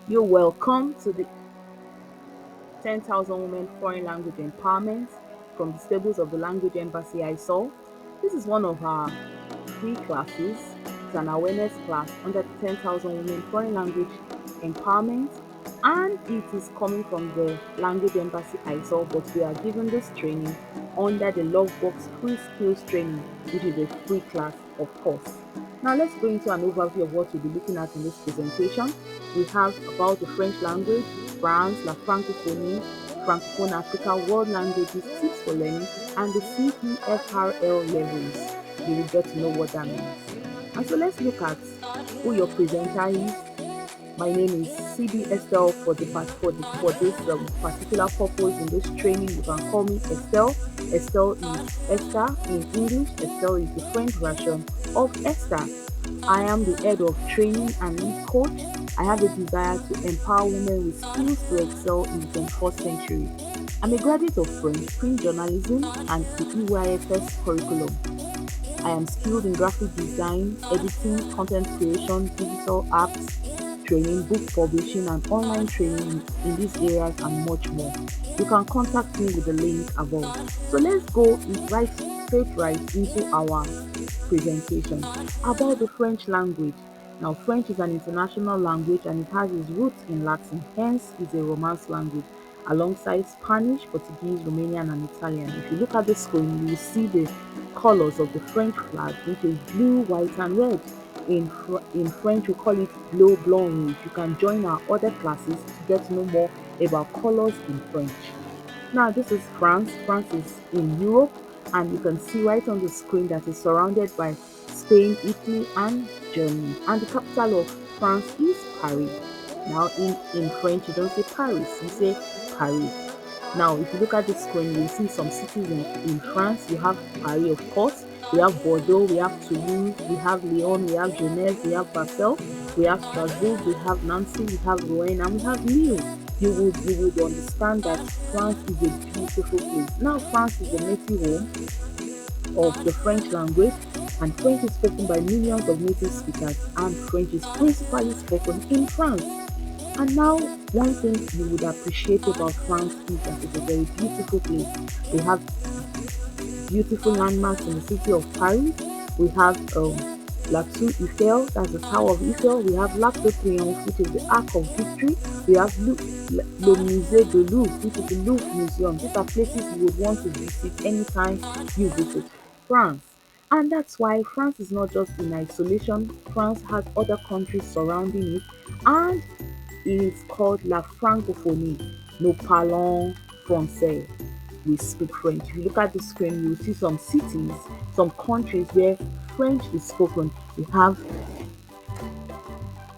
You're welcome to the 10,000 Women Foreign Language Empowerment from the stables of the Language Embassy I saw. This is one of our free classes. It's an awareness class under the 10,000 Women Foreign Language Empowerment, and it is coming from the Language Embassy I saw, but we are given this training under the Lovebox Free Skills Training, which is a free class, of course. Now let's go into an overview of what we'll be looking at in this presentation. We have about the French language, France, La Francophonie, Francophone Africa, world languages, tips for learning, and the CEFRL levels. You will get to know what that means. And so let's look at who your presenter is. My name is CB Estelle for this particular purpose in this training. You can call me Estelle. Estelle is Esther in English. Estelle is the French version of Esther. I am the head of training and lead coach. I have a desire to empower women with skills to excel in the 21st century. I'm a graduate of French print journalism and the EYFS curriculum. I am skilled in graphic design, editing, content creation, digital apps, training, book publishing, and online training in these areas and much more. You can contact me with the link above. So let's go right into our presentation about the French language. Now, French is an international language and it has its roots in Latin, hence is a Romance language alongside Spanish, Portuguese, Romanian, and Italian. If you look at the screen, you will see the colors of the French flag, which is blue, white, and red. In French, we call it bleu, blanc, rouge. You can join our other classes to get to know more about colors in French. Now, this is France. France is in Europe, and you can see right on the screen that is surrounded by Spain, Italy, and Germany. And the capital of France is Paris. Now, in French, you don't say Paris, you say Paris. Now, if you look at the screen, you see some cities in France. You have Paris, of course. We have Bordeaux, we have Toulouse, we have Lyon, we have Genève, we have Basel, we have Strasbourg, we have Nancy, we have Rouen, and we have Lille. You would understand that France is a beautiful place. Now, France is the native home of the French language, and French is spoken by millions of native speakers, and French is principally spoken in France. And now, one thing you would appreciate about France is that it's a very beautiful place. They have beautiful landmarks in the city of Paris. We have La Tour Eiffel, that's the Tower of Eiffel. We have L'Arc de Triomphe, which is the Arc of Victory. We have Le Musée de Louvre, which is the Louvre Museum. These are places you would want to visit anytime you visit France. And that's why France is not just in isolation. France has other countries surrounding it, and it is called La Francophonie. Nous parlons français. We speak French. If you look at the screen, you will see some cities, some countries where French is spoken. We have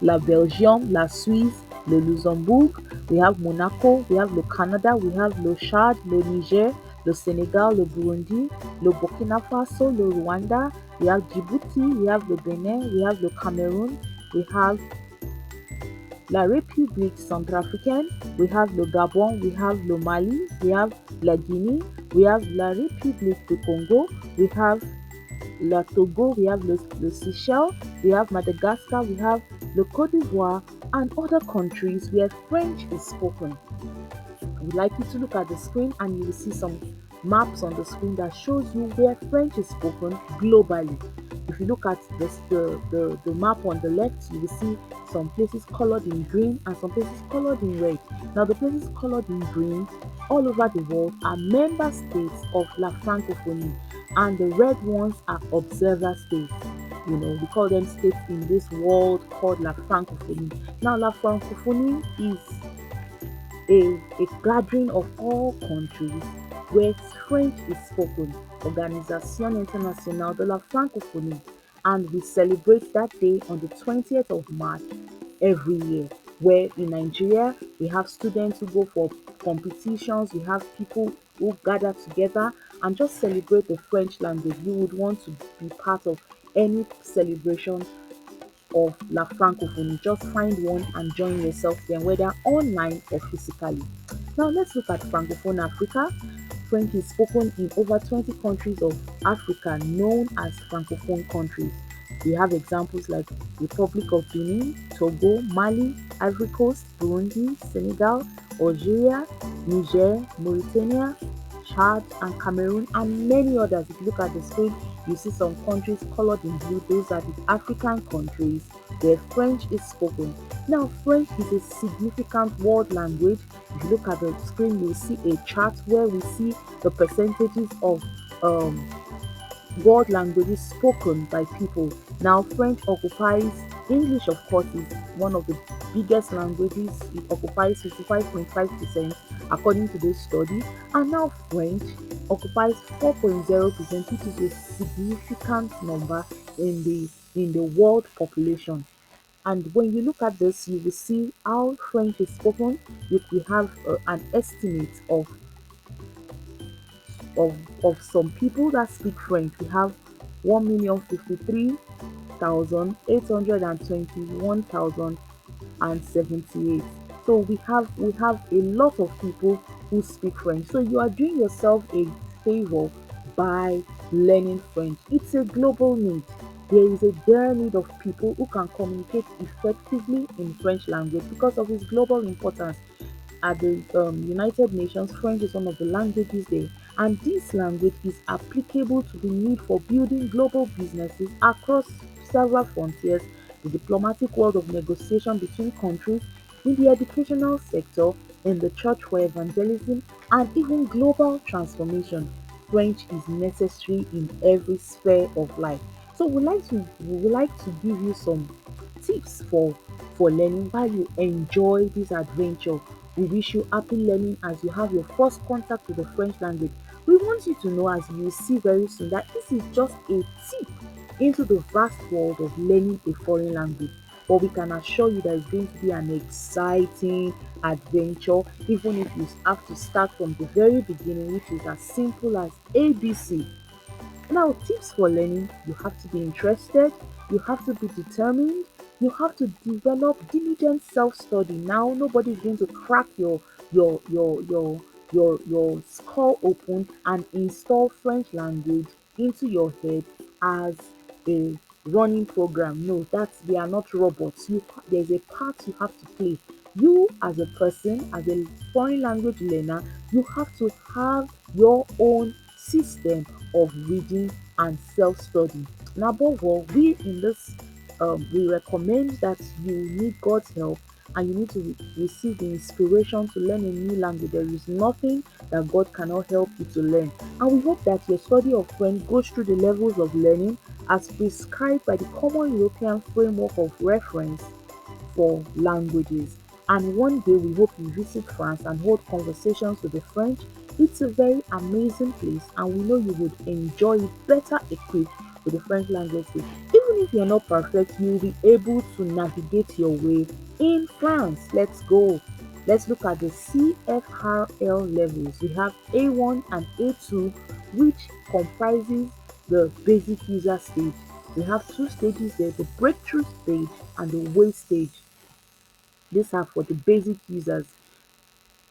La Belgium, La Suisse, le Luxembourg, we have Monaco, we have le Canada, we have le Chad, le Niger, le Senegal, le Burundi, le Burkina Faso, le Rwanda, we have Djibouti, we have le Benin, we have le Cameroon, we have La République Centrafricaine, we have le Gabon, we have le Mali, we have la Guinea, we have la République du Congo, we have la Togo, we have le Seychelles, we have Madagascar, we have le Côte d'Ivoire, and other countries where French is spoken. I would like you to look at the screen and you will see some maps on the screen that shows you where French is spoken globally. If you look at the map on the left, you will see some places colored in green and some places colored in red. Now, the places colored in green all over the world are member states of La Francophonie, and the red ones are observer states. We call them states in this world called La Francophonie. Now, La Francophonie is a gathering of all countries where French is spoken, Organisation Internationale de la Francophonie, and we celebrate that day on the 20th of March every year. Where in Nigeria, we have students who go for competitions, we have people who gather together and just celebrate the French language. You would want to be part of any celebration of La Francophonie. Just find one and join yourself there, whether online or physically. Now let's look at Francophone Africa. French is spoken in over 20 countries of Africa known as Francophone countries. We have examples like Republic of Benin, Togo, Mali, Ivory Coast, Burundi, Senegal, Algeria, Niger, Mauritania, Chad, and Cameroon, and many others. If you look at the screen, you see some countries colored in blue. Those are the African countries where French is spoken. Now, French is a significant world language. If you look at the screen, you'll see a chart where we see the percentages of um, world languages spoken by people. Now, French occupies, English, of course, is one of the biggest languages. It occupies 55.5% according to this study. And now, French occupies 4.0%, which is a significant number in the world population. And when you look at this, you will see how French is spoken. We have an estimate of some people that speak French. We have 1,053,821,078. So we have a lot of people who speak French. So you are doing yourself a favor by learning French. It's a global need. There is a dire need of people who can communicate effectively in French language because of its global importance. At the United Nations, French is one of the languages there, and this language is applicable to the need for building global businesses across several frontiers, the diplomatic world of negotiation between countries, in the educational sector, in the church for evangelism, and even global transformation. French is necessary in every sphere of life. So we would like to give you some tips for learning while you enjoy this adventure. We wish you happy learning as you have your first contact with the French language. We want you to know, as you will see very soon, that this is just a tip into the vast world of learning a foreign language. But we can assure you that it's going to be an exciting adventure, even if you have to start from the very beginning, which is as simple as ABC. Now, tips for learning: you have to be interested, you have to be determined, you have to develop diligent self-study. Now, nobody's going to crack your skull open and install French language into your head as a running program. No, that's they are not robots. There's a part you have to play. You as a person, as a foreign language learner, you have to have your own system of reading and self-study. Now, above all, we in this we recommend that you need God's help and you need to receive the inspiration to learn a new language. There is nothing that God cannot help you to learn. And we hope that your study of French goes through the levels of learning as prescribed by the Common European Framework of Reference for Languages. And one day we hope you visit France and hold conversations with the French. It's a very amazing place, and we know you would enjoy it better equipped with the French language skills. Even if you're not perfect, you'll be able to navigate your way in France. Let's go. Let's look at the CFRL levels. We have A1 and A2, which comprises the basic user stage. We have two stages there: the breakthrough stage and the way stage. These are for the basic users.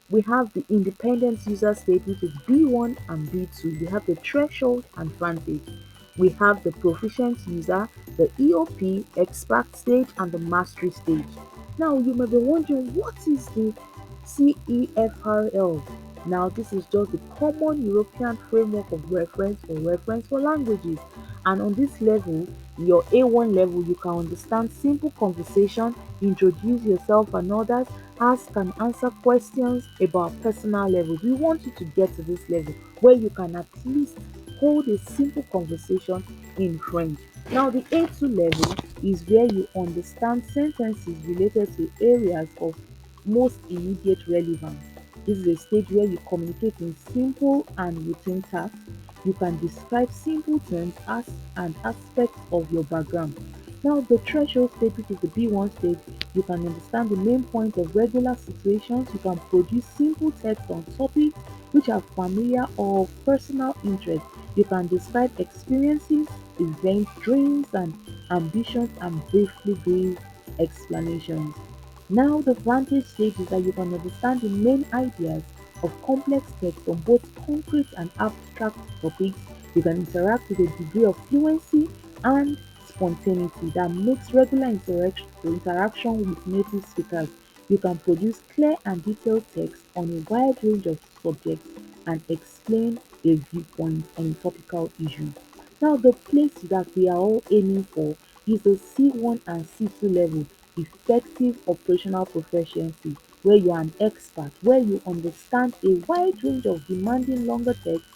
We have the independent user state, which is B1 and B2. We have the threshold and advantage. We have the proficient user, the EOP, expert stage, and the mastery stage. Now, you may be wondering, what is the CEFRL? Now, this is just the Common European Framework of Reference for languages. And on this level, your A1 level, you can understand simple conversation, introduce yourself and others, ask and answer questions about personal levels. We want you to get to this level where you can at least hold a simple conversation in French. Now, the A2 level is where you understand sentences related to areas of most immediate relevance. This is a stage where you communicate in simple and routine tasks. You can describe simple terms as and aspects of your background. Now, the threshold stage, which is the B1 stage, you can understand the main point of regular situations. You can produce simple text on topics which are familiar or of personal interest. You can describe experiences, events, dreams, and ambitions, and briefly give explanations. Now, the vantage stage is that you can understand the main ideas of complex text on both concrete and abstract topics. You can interact with a degree of fluency and spontaneity that makes regular interaction with native speakers. You can produce clear and detailed text on a wide range of subjects and explain a viewpoint on a topical issue. Now, the place that we are all aiming for is the C1 and C2 level, effective operational proficiency, where you are an expert, where you understand a wide range of demanding longer text,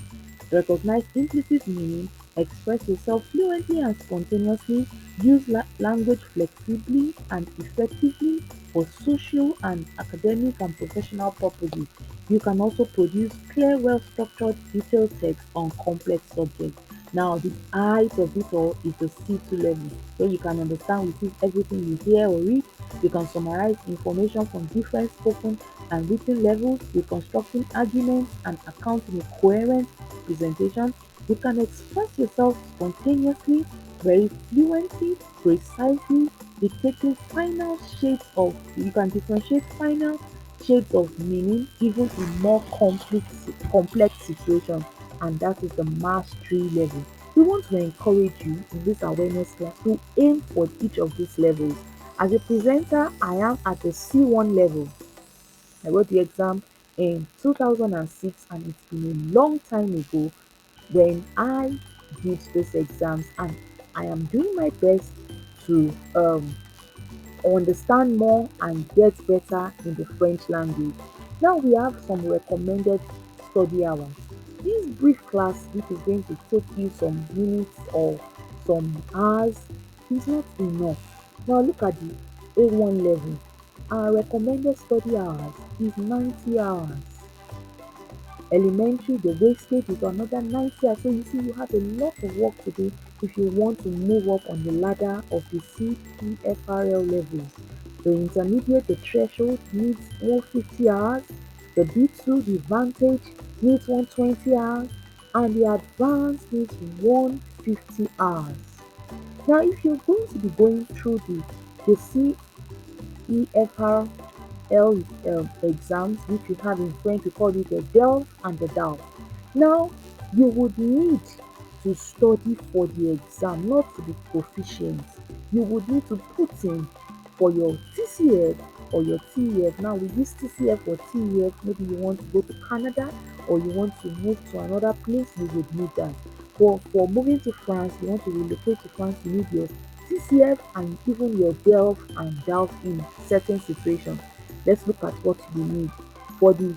recognize implicit meaning, express yourself fluently and spontaneously, use language flexibly and effectively for social and academic and professional purposes. You can also produce clear, well-structured, detailed text on complex subjects. Now, the height of it all is the C2 level, where you can understand with it everything you hear or read. You can summarize information from different spoken and written levels, reconstructing arguments and accounting a coherent presentation. You can express yourself spontaneously, very fluently, precisely, dictating final shades of, you can differentiate final shades of meaning even in more complex situations, and that is the mastery level. We want to encourage you in this awareness class to aim for each of these levels. As a presenter, I am at the C1 level. I wrote the exam in 2006, and it's been a long time ago when I did these exams, and I am doing my best to understand more and get better in the French language. Now we have some recommended study hours. This brief class, which is going to take you some minutes or some hours, is not enough. Now look at the A1 level. Our recommended study hours is 90 hours. Elementary, the wastage is another 90 hours. So you see, you have a lot of work to do if you want to move up on the ladder of the CPFRL levels. The intermediate, the threshold, needs 150 hours. The B2, the vantage, needs 120 hours. And the advanced needs 150 hours. Now, if you're going to be going through the CEFR exams, which we have in French, we call it the DELF and the DAO. Now, you would need to study for the exam, not to be proficient. You would need to put in for your TCF or your TEF. Now, we use TCF or TEF. Maybe you want to go to Canada or you want to move to another place, you would need that. For moving to France, you want to relocate to France, you need your TCF and even your DELF and DALF in certain situations. Let's look at what you need. For the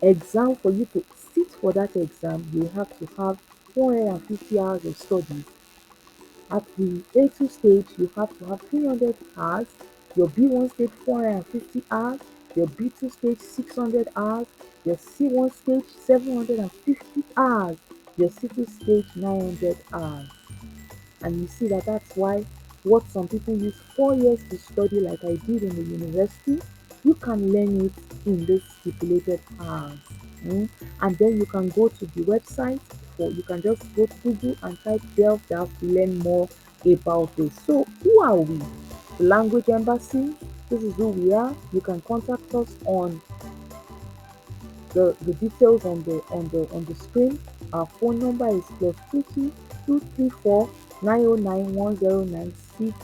exam, for you to sit for that exam, you have to have 450 hours of study. At the A2 stage, you have to have 300 hours, your B1 stage 450 hours, your B2 stage 600 hours, your C1 stage 750 hours, your C2 stage 900 hours. And you see that that's why what some people use 4 years to study, like I did in the university, you can learn it in this stipulated hours. And then you can go to the website, or you can just go to Google and type Delft to learn more about this. So who are we? The Language Embassy. This is who we are. You can contact us on the details on the screen. Our phone number is +22 234 909 1096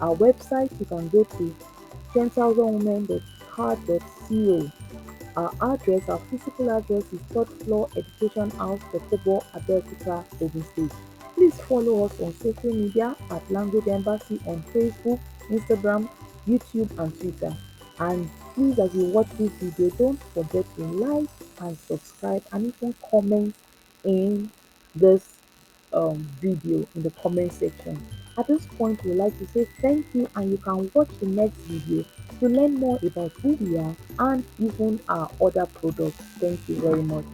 Our website, you can go to 10,000women.card.co. Our address, our physical address is third floor Education House, Kokobo, Abeokuta, Ogun State. Please follow us on social media at Language Embassy on Facebook, Instagram, YouTube, and Twitter. And please, as you watch this video, don't forget to like and subscribe and even comment in this video in the comment section. At this point, we'd like to say thank you, and you can watch the next video to learn more about who we are and even our other products. Thank you very much.